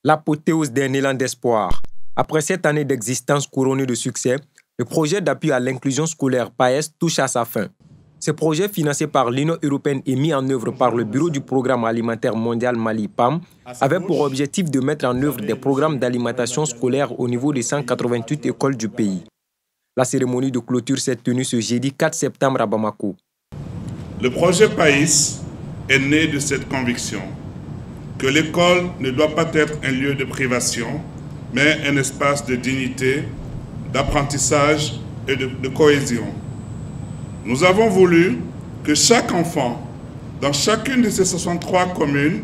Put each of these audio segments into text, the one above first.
L'apothéose d'un élan d'espoir. Après 7 années d'existence couronnée de succès, le projet d'appui à l'inclusion scolaire PAES touche à sa fin. Ce projet, financé par l'Union européenne et mis en œuvre par le Bureau du Programme alimentaire mondial Mali PAM, avait pour objectif de mettre en œuvre des programmes d'alimentation scolaire au niveau des 188 écoles du pays. La cérémonie de clôture s'est tenue ce jeudi 4 septembre à Bamako. Le projet PAES est né de cette conviction que l'école ne doit pas être un lieu de privation, mais un espace de dignité, d'apprentissage et de cohésion. Nous avons voulu que chaque enfant, dans chacune de ces 63 communes,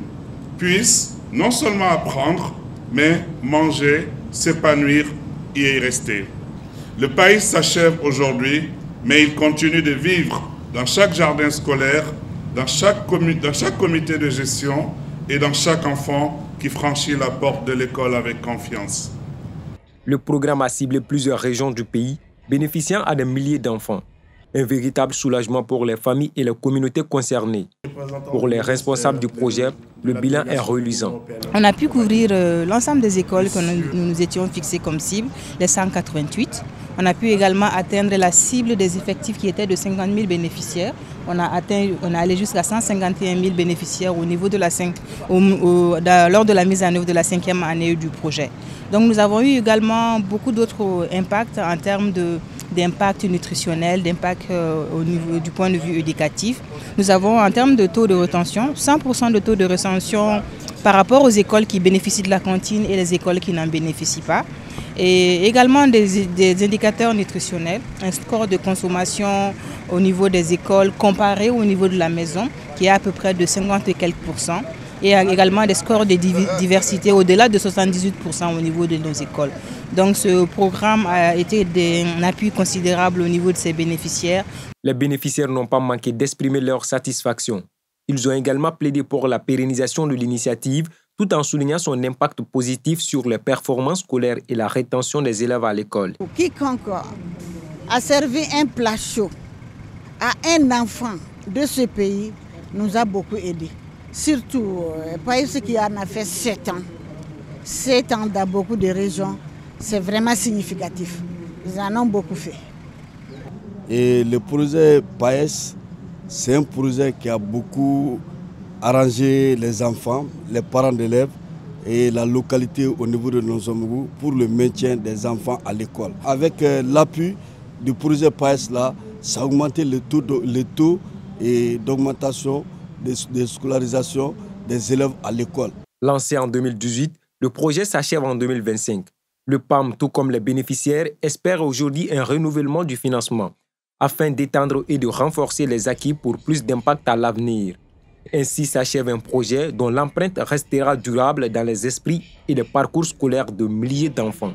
puisse non seulement apprendre, mais manger, s'épanouir et y rester. Le PAES s'achève aujourd'hui, mais il continue de vivre dans chaque jardin scolaire, dans chaque comité de gestion et dans chaque enfant qui franchit la porte de l'école avec confiance. Le programme a ciblé plusieurs régions du pays, bénéficiant à des milliers d'enfants. Un véritable soulagement pour les familles et les communautés concernées. Pour les responsables du projet, le bilan est reluisant. On a pu couvrir l'ensemble des écoles que nous nous étions fixées comme cible, les 188. On a pu également atteindre la cible des effectifs qui étaient de 50 000 bénéficiaires. On a allé jusqu'à 151 000 bénéficiaires au niveau de lors de la mise en œuvre de la 5e année du projet. Donc nous avons eu également beaucoup d'autres impacts en termes d'impact nutritionnel, d'impact au niveau du point de vue éducatif. Nous avons en termes de taux de rétention, 100% de taux de rétention par rapport aux écoles qui bénéficient de la cantine et les écoles qui n'en bénéficient pas. Et également des indicateurs nutritionnels, un score de consommation au niveau des écoles comparé au niveau de la maison qui est à peu près de 50 et quelques %. Et également des scores de diversité au-delà de 78% au niveau de nos écoles. Donc ce programme a été d'un appui considérable au niveau de ses bénéficiaires. Les bénéficiaires n'ont pas manqué d'exprimer leur satisfaction. Ils ont également plaidé pour la pérennisation de l'initiative tout en soulignant son impact positif sur les performances scolaires et la rétention des élèves à l'école. Quiconque a servi un plat chaud à un enfant de ce pays nous a beaucoup aidés. Surtout, PAES qui en a fait 7 ans. 7 ans dans beaucoup de régions, c'est vraiment significatif. Ils en ont beaucoup fait. Et le projet PAES, c'est un projet qui a beaucoup arrangé les enfants, les parents d'élèves et la localité au niveau de Nonsomougou pour le maintien des enfants à l'école. Avec l'appui du projet PAES, là, ça a augmenté le taux d'augmentation de scolarisation des élèves à l'école. Lancé en 2018, le projet s'achève en 2025. Le PAM, tout comme les bénéficiaires, espère aujourd'hui un renouvellement du financement afin d'étendre et de renforcer les acquis pour plus d'impact à l'avenir. Ainsi s'achève un projet dont l'empreinte restera durable dans les esprits et les parcours scolaires de milliers d'enfants.